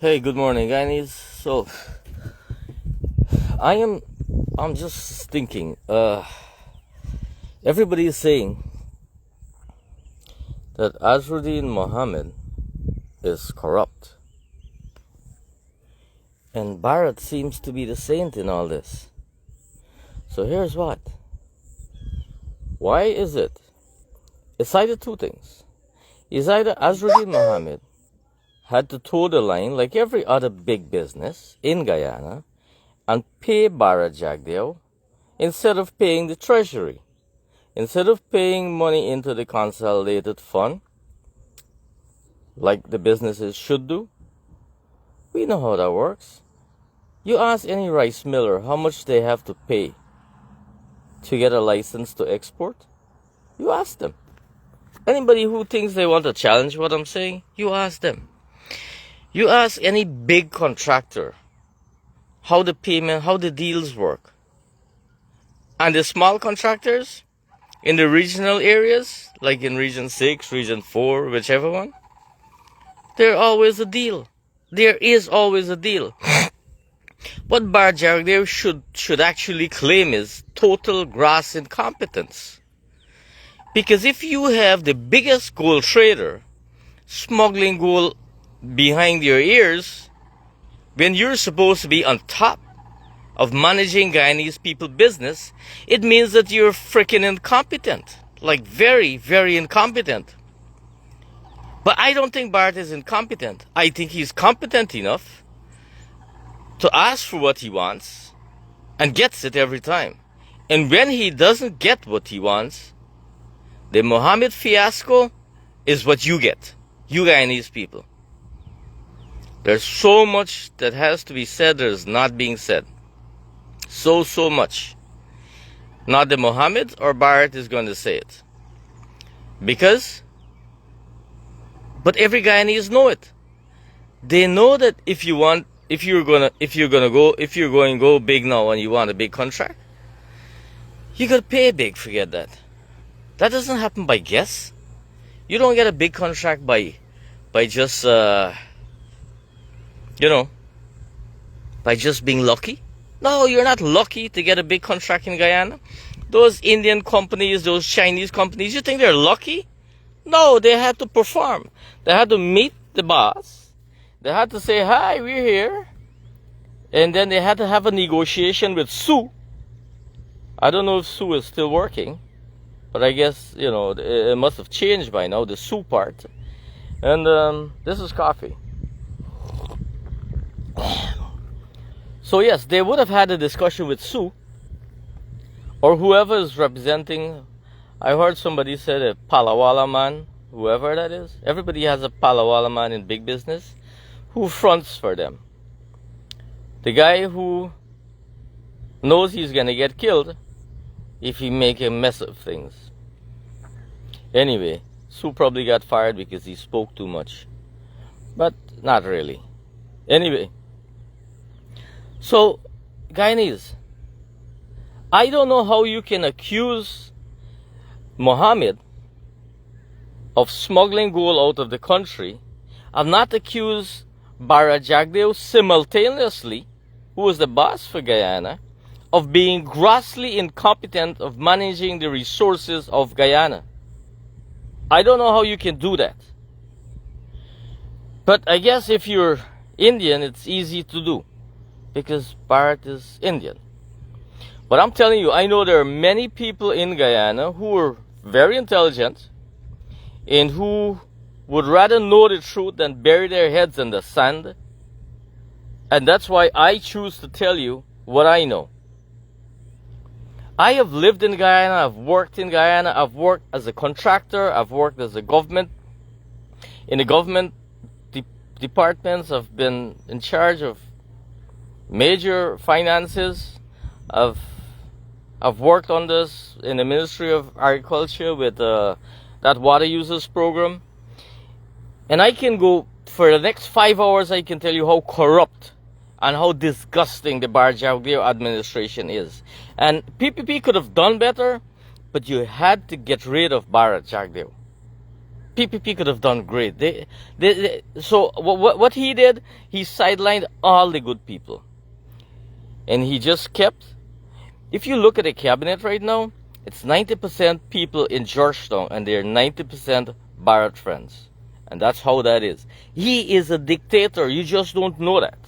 Hey, good morning, guys. So, I am, I'm just thinking. Everybody is saying that Azruddin Mohammed is corrupt, and Barrett seems to be the saint in all this. So here's what. Why is it? It's either two things. It's either Azruddin Mohammed had to toe the line like every other big business in Guyana and pay Barra Jagdeo instead of paying the treasury, instead of paying money into the consolidated fund like the businesses should do. We know how that works. You ask any rice miller how much they have to pay to get a license to export. You ask them. Anybody who thinks they want to challenge what I'm saying, you ask them. You ask any big contractor how the deals work. And the small contractors in the regional areas, like in Region 6, Region 4, whichever one, there's always a deal. There is always a deal. What Bar Jagdeo should actually claim is total gross incompetence. Because if you have the biggest gold trader smuggling gold behind your ears, when you're supposed to be on top of managing Guyanese people business, it means that you're freaking incompetent. Like very, very incompetent. But I don't think Bart is incompetent. I think he's competent enough to ask for what he wants and gets it every time. And when he doesn't get what he wants, the Mohammed fiasco is what you get, you Guyanese people. There's so much that has to be said that is not being said. So much. Not that Mohammed or Barrett is going to say it. But every Guyanese know it. They know that if you're going to go big now and you want a big contract, you got to pay big, forget that. That doesn't happen by guess. You don't get a big contract by just by just being lucky. No, you're not lucky to get a big contract in Guyana. Those Indian companies, those Chinese companies, you think they're lucky? No, they had to perform. They had to meet the boss. They had to say, hi, we're here. And then they had to have a negotiation with Sue. I don't know if Sue is still working, but I guess, it must have changed by now, the Sue part. And this is coffee. So yes, they would have had a discussion with Sue or whoever is representing. I heard somebody said a Palawala man, whoever that is. Everybody has a Palawala man in big business who fronts for them. The guy who knows he's going to get killed if he make a mess of things. Anyway, Sue probably got fired because he spoke too much. But not really. Anyway. So, Guyanese, I don't know how you can accuse Mohammed of smuggling gold out of the country and not accuse Barra Jagdeo simultaneously, who is the boss for Guyana, of being grossly incompetent of managing the resources of Guyana. I don't know how you can do that. But I guess if you're Indian, it's easy to do, because Barrett is Indian. But I'm telling you, I know there are many people in Guyana who are very intelligent and who would rather know the truth than bury their heads in the sand. And that's why I choose to tell you what I know. I have lived in Guyana, I've worked in Guyana, I've worked as a contractor, I've worked as a government, in the government departments, I've been in charge of major finances. I've worked on this in the Ministry of Agriculture with that water users program. And I can go, for the next 5 hours, I can tell you how corrupt and how disgusting the Bar Jagdeo administration is. And PPP could have done better, but you had to get rid of Bar Jagdeo. PPP could have done great. So what he did, he sidelined all the good people. And he just kept, if you look at the cabinet right now, it's 90% people in Georgetown and they're 90% Barrett friends. And that's how that is. He is a dictator. You just don't know that.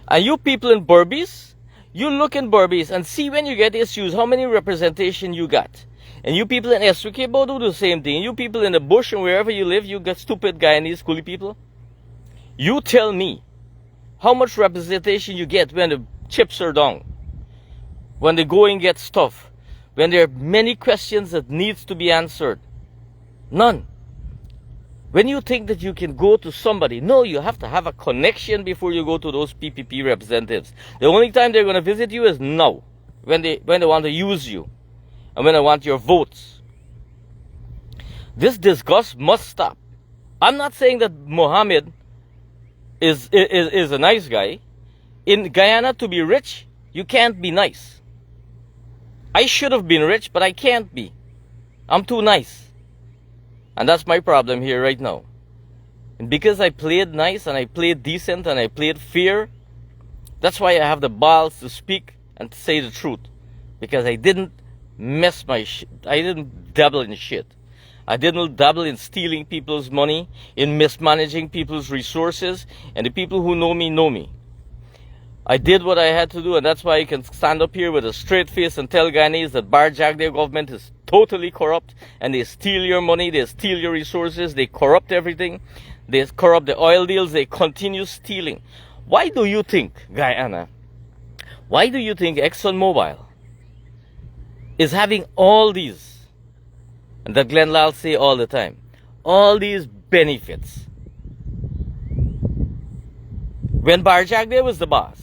And you people in Berbice, you look in Berbice and see when you get issues, how many representation you got. And you people in Essequibo do the same thing. You people in the bush and wherever you live, you got stupid Guyanese coolie people. You tell me how much representation you get when the chips are down, when the going gets tough, when there are many questions that needs to be answered. None. When you think that you can go to somebody, no, you have to have a connection before you go to those PPP representatives. The only time they're going to visit you is now, when they want to use you, and when they want your votes. This disgust must stop. I'm not saying that Mohammed is a nice guy. In Guyana, to be rich, you can't be nice. I should have been rich, but I can't be. I'm too nice. And that's my problem here right now. And because I played nice and I played decent and I played fair, that's why I have the balls to speak and to say the truth. Because I didn't mess my shit. I didn't dabble in shit. I didn't dabble in stealing people's money, in mismanaging people's resources, and the people who know me know me. I did what I had to do, and that's why I can stand up here with a straight face and tell Guyanese that Bar Jagdeo government is totally corrupt, and they steal your money, they steal your resources, they corrupt everything, they corrupt the oil deals, they continue stealing. Why do you think, Guyana, why do you think ExxonMobil is having all these, and that Glenn Lal say all the time, all these benefits, when Bar Jagdeo was the boss?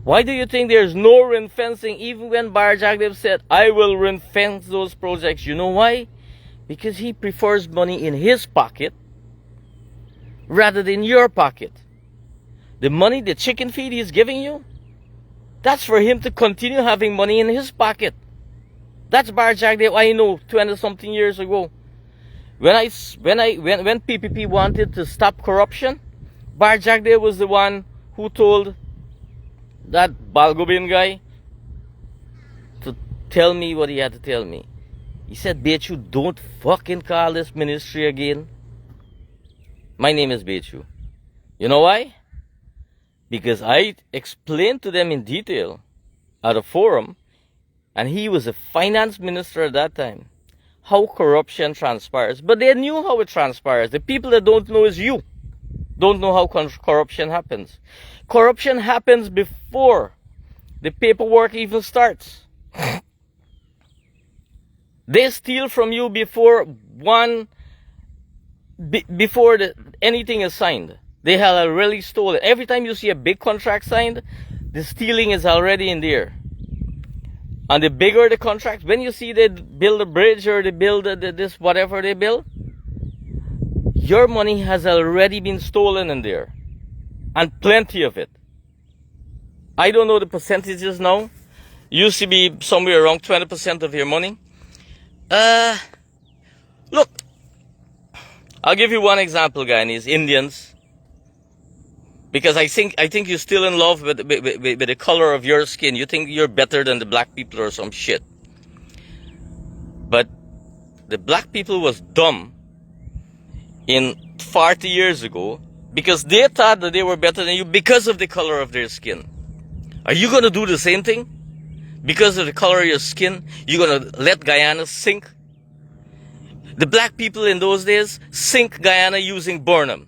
Why do you think there's no ring fencing even when Bar Jagdeo said, I will ring fence those projects? You know why? Because he prefers money in his pocket rather than your pocket. The money, the chicken feed he's giving you, that's for him to continue having money in his pocket. That's Bar Jagdeo I know 20-something years ago. When PPP wanted to stop corruption, Bar Jagdeo was the one who told that Balgobin guy to tell me what he had to tell me. He said, Bechu, don't fucking call this ministry again. My name is Bechu. You know why? Because I explained to them in detail at a forum, and he was a finance minister at that time, how corruption transpires. But they knew how it transpires. The people that don't know is you. Don't know how corruption happens. Corruption happens before the paperwork even starts. They steal from you before anything is signed. They have already stolen. Every time you see a big contract signed, the stealing is already in there. And the bigger the contract, when you see they build a bridge or they build this whatever they build, your money has already been stolen in there. And plenty of it. I don't know the percentages now. Used to be somewhere around 20% of your money. Look, I'll give you one example, Guyanese, Indians. Because I think you're still in love with the color of your skin. You think you're better than the black people or some shit. But the black people was dumb in 40 years ago because they thought that they were better than you because of the color of their skin. Are you going to do the same thing? Because of the color of your skin, you're going to let Guyana sink? The black people in those days sink Guyana using Burnham.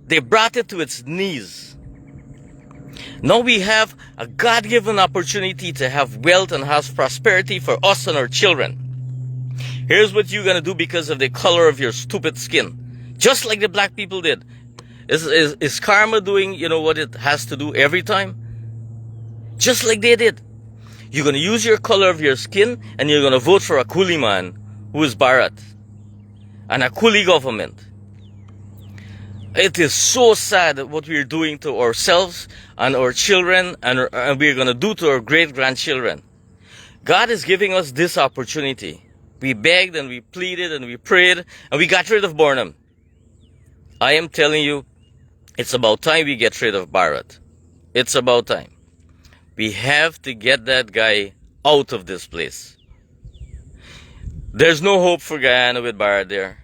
They brought it to its knees. Now we have a God-given opportunity to have wealth and have prosperity for us and our children. Here's what you're going to do because of the color of your stupid skin. Just like the black people did. Is karma doing, what it has to do every time? Just like they did. You're going to use your color of your skin and you're going to vote for a coolie man who is Bharat. And a coolie government. It is so sad what we're doing to ourselves and our children and we're going to do to our great-grandchildren. God is giving us this opportunity. We begged and we pleaded and we prayed and we got rid of Burnham. I am telling you, it's about time we get rid of Barrett. It's about time. We have to get that guy out of this place. There's no hope for Guyana with Barrett there.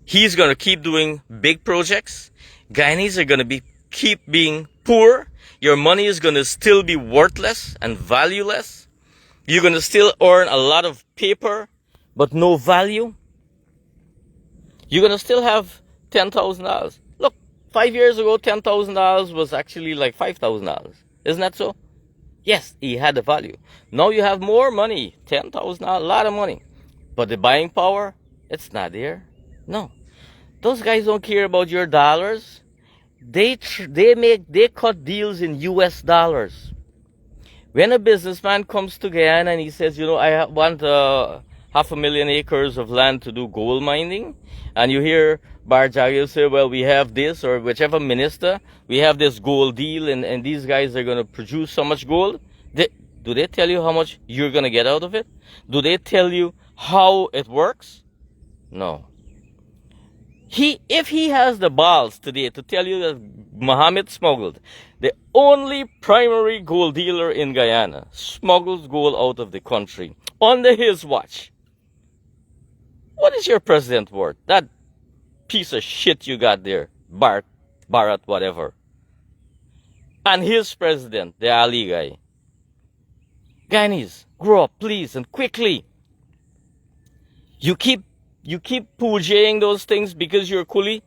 He's going to keep doing big projects. Guyanese are going to keep being poor. Your money is going to still be worthless and valueless. You're going to still earn a lot of paper, but no value. You're going to still have $10,000. Look, 5 years ago, $10,000 was actually like $5,000. Isn't that so? Yes, he had the value. Now you have more money, $10,000, a lot of money. But the buying power, it's not there. No. Those guys don't care about your dollars. They cut deals in US dollars. When a businessman comes to Guyana and he says, you know, I want 500,000 acres of land to do gold mining, and you hear Barjagil say, well, we have this, or whichever minister, we have this gold deal, and these guys are going to produce so much gold. Do they tell you how much you're going to get out of it? Do they tell you how it works? No. If he has the balls today to tell you that Mohammed smuggled, the only primary gold dealer in Guyana, smuggles gold out of the country under his watch, what is your president worth? That piece of shit you got there, Bharat, whatever. And his president, the Ali guy. Guyanese, grow up, please, and quickly. You keep pujaing those things because you're coolie.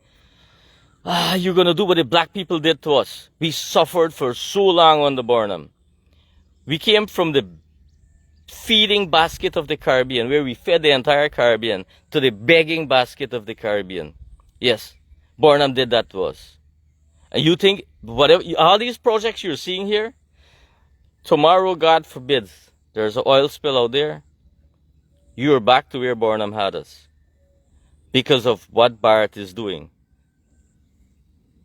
You're going to do what the black people did to us. We suffered for so long on the Burnham. We came from the feeding basket of the Caribbean, where we fed the entire Caribbean, to the begging basket of the Caribbean. Yes, Burnham did that to us. And you think, whatever, all these projects you're seeing here, tomorrow, God forbids, there's an oil spill out there, you're back to where Burnham had us. Because of what Barrett is doing.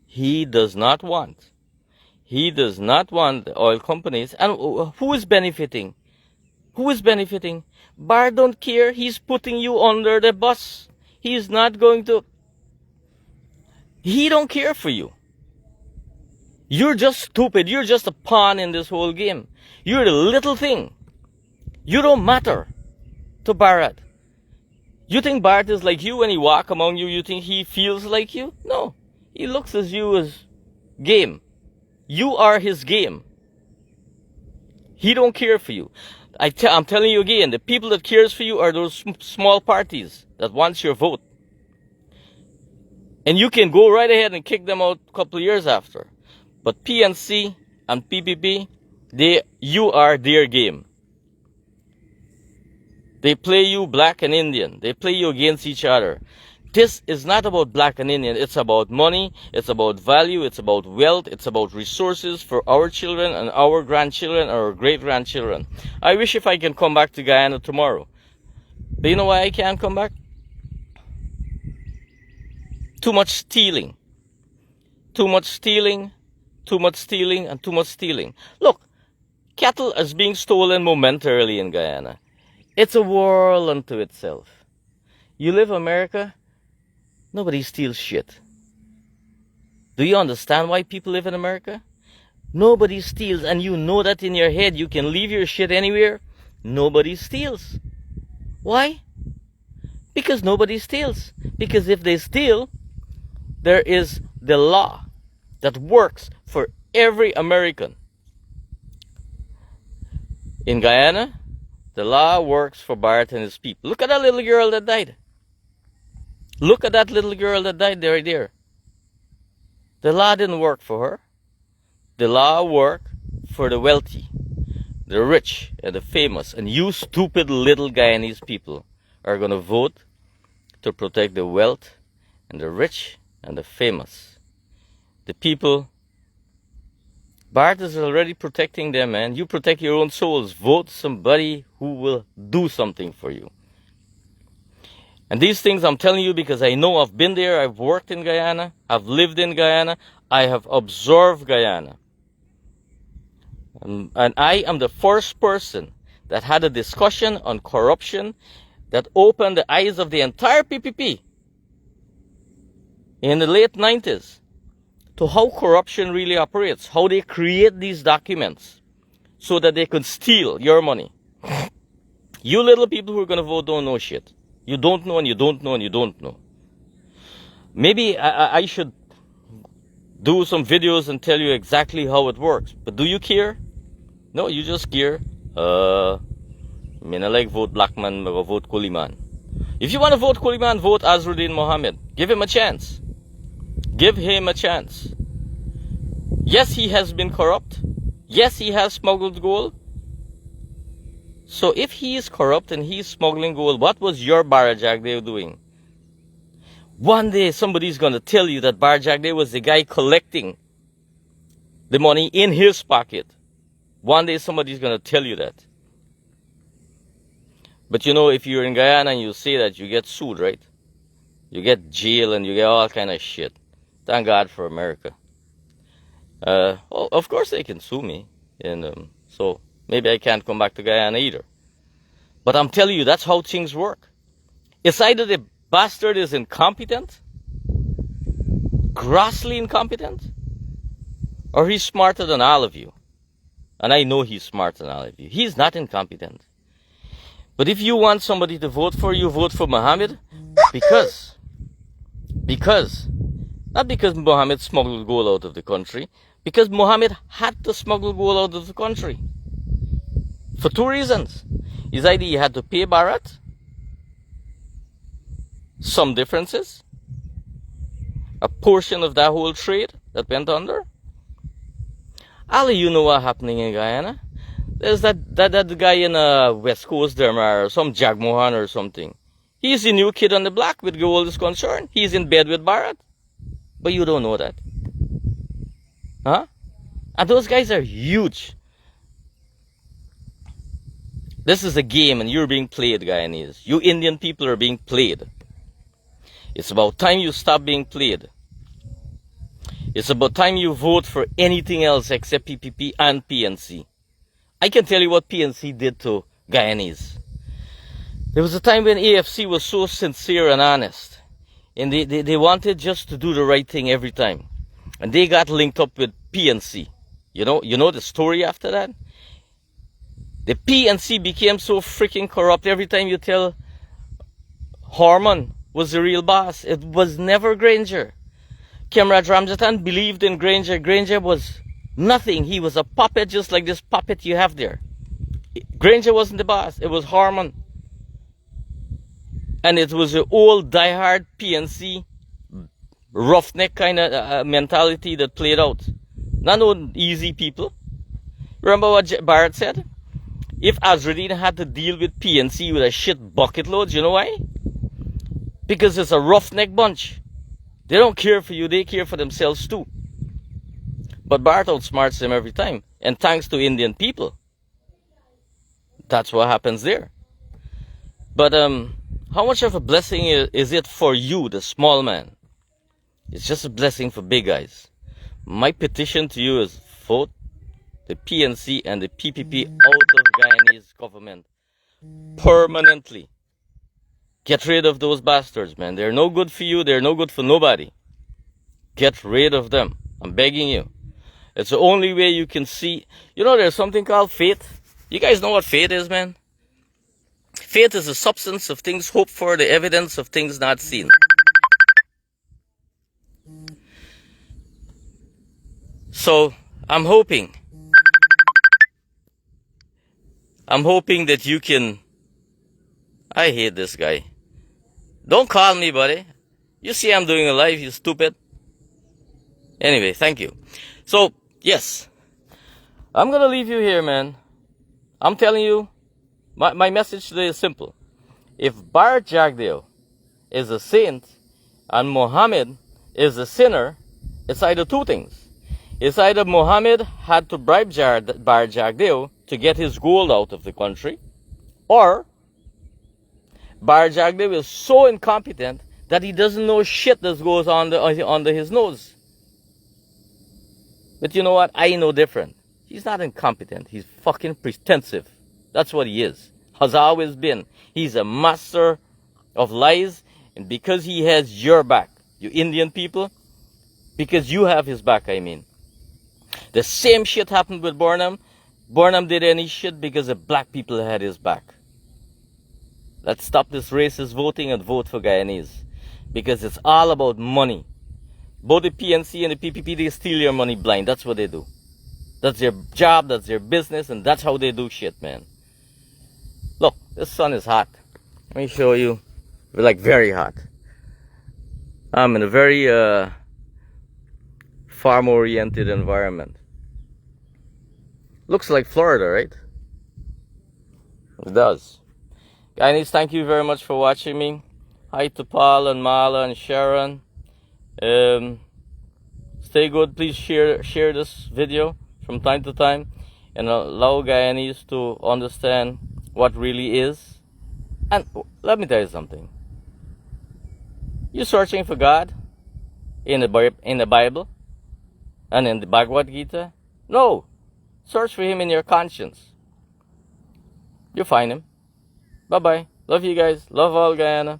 He does not want the oil companies. And who is benefiting? Who is benefiting? Barrett don't care. He's putting you under the bus. He's not going to. He don't care for you. You're just stupid. You're just a pawn in this whole game. You're the little thing. You don't matter to Barrett. You think Barrett is like you when he walks among you? You think he feels like you? No. He looks at you as game. You are his game. He don't care for you. I'm telling you again, the people that cares for you are those small parties that wants your vote. And you can go right ahead and kick them out a couple of years after. But PNC and PPP, you are their game. They play you black and Indian. They play you against each other. This is not about black and Indian. It's about money. It's about value. It's about wealth. It's about resources for our children and our grandchildren and our great-grandchildren. I wish if I can come back to Guyana tomorrow. But you know why I can't come back? Too much stealing. Too much stealing. Too much stealing and too much stealing. Look, cattle is being stolen momentarily in Guyana. It's a world unto itself. You live in America, nobody steals shit. Do you understand why people live in America? Nobody steals, and you know that in your head. You can leave your shit anywhere. Nobody steals. Why? Because nobody steals. Because if they steal, there is the law that works for every American. In Guyana, the law works for Barrett and his people. Look at that little girl that died. Look at that little girl that died right there. The law didn't work for her. The law worked for the wealthy, the rich, and the famous. And you stupid little Guyanese people are going to vote to protect the wealth and the rich and the famous. The people, Barrett is already protecting them, man. You protect your own souls. Vote somebody who will do something for you. And these things I'm telling you because I know I've been there. I've worked in Guyana. I've lived in Guyana. I have observed Guyana. And I am the first person that had a discussion on corruption that opened the eyes of the entire PPP in the late 90s to how corruption really operates, how they create these documents so that they could steal your money. You little people who are going to vote don't know shit. You don't know and you don't know and you don't know. Maybe I should do some videos and tell you exactly how it works. But do you care? No, you just care. Me not like vote black man, me go vote Kuli man. If you want to vote Kuli man, vote Azruddin Mohammed. Give him a chance. Give him a chance. Yes, he has been corrupt. Yes, he has smuggled gold. So if he is corrupt and he is smuggling gold, what was your Bara Jagdeo doing? One day somebody's going to tell you that Bara Jagdeo was the guy collecting the money in his pocket. One day somebody's going to tell you that. But you know, if you're in Guyana and you say that, you get sued, right? You get jail and you get all kind of shit. Thank God for America. Well, of course they can sue me. And so maybe I can't come back to Guyana either. But I'm telling you, that's how things work. It's either the bastard is incompetent, grossly incompetent, or he's smarter than all of you. And I know he's smarter than all of you. He's not incompetent. But if you want somebody to vote for you, vote for Mohammed. Not because Mohammed smuggled gold out of the country, because Mohammed had to smuggle gold out of the country. For two reasons. It's either he had to pay Bharat, some differences, a portion of that whole trade that went under. All of you know what happening in Guyana. There's that guy in West Coast there, or some Jagmohan or something. He's the new kid on the block with gold is concerned. He's in bed with Bharat. But you don't know that. Huh? And those guys are huge. This is a game and you're being played, Guyanese. You Indian people are being played. It's about time you stop being played. It's about time you vote for anything else except PPP and PNC. I can tell you what PNC did to Guyanese. There was a time when AFC was so sincere and honest. And they wanted just to do the right thing every time. And they got linked up with PNC. You know the story after that? The PNC became so freaking corrupt. Every time you tell Harman was the real boss, it was never Granger. Comrade Ramjatan believed in Granger. Granger was nothing. He was a puppet just like this puppet you have there. Granger wasn't the boss. It was Harman. And it was the old diehard PNC roughneck kind of mentality that played out. Not no easy people. Remember what Bharat said? If Azruddin had to deal with PNC with a shit bucket load, you know why? Because it's a roughneck bunch. They don't care for you, they care for themselves too. But Bharat outsmarts them every time. And thanks to Indian people. That's what happens there. But how much of a blessing is it for you, the small man? It's just a blessing for big guys. My petition to you is vote the PNC and the PPP out of Guyanese government permanently. Get rid of those bastards, man. They're no good for you. They're no good for nobody. Get rid of them. I'm begging you. It's the only way you can see. You know, there's something called faith. You guys know what faith is, man? Faith is the substance of things hoped for, the evidence of things not seen. So, I'm hoping that you can... I hate this guy. Don't call me, buddy. You see I'm doing a live, you stupid. Anyway, thank you. So, yes. I'm gonna leave you here, man. I'm telling you, my message today is simple. If Bharat Jagdeo is a saint and Mohammed is a sinner, it's either two things. It's either Mohammed had to bribe Bharat Jagdeo to get his gold out of the country, or Bharat Jagdeo is so incompetent that he doesn't know shit that goes on under his nose. But you know what? I know different. He's not incompetent. He's fucking pretensive. That's what he is. Has always been. He's a master of lies, and because he has your back, you Indian people, because you have his back, I mean. The same shit happened with Burnham. Burnham did any shit because the black people had his back. Let's stop this racist voting and vote for Guyanese. Because it's all about money. Both the PNC and the PPP, they steal your money blind. That's what they do. That's their job, that's their business, and that's how they do shit, man. Look, this sun is hot. Let me show you. Like, very hot. I'm in a very farm-oriented environment. Looks like Florida, right? It does. Guys, thank you very much for watching me. Hi to Paul and Mala and Sharon. Stay good. Please share this video from time to time and allow Guyanese to understand what really is. And let me tell you something. You're searching for God in the Bible and in the Bhagavad Gita? No. Search for him in your conscience. You'll find him. Bye-bye. Love you guys. Love all Guyana.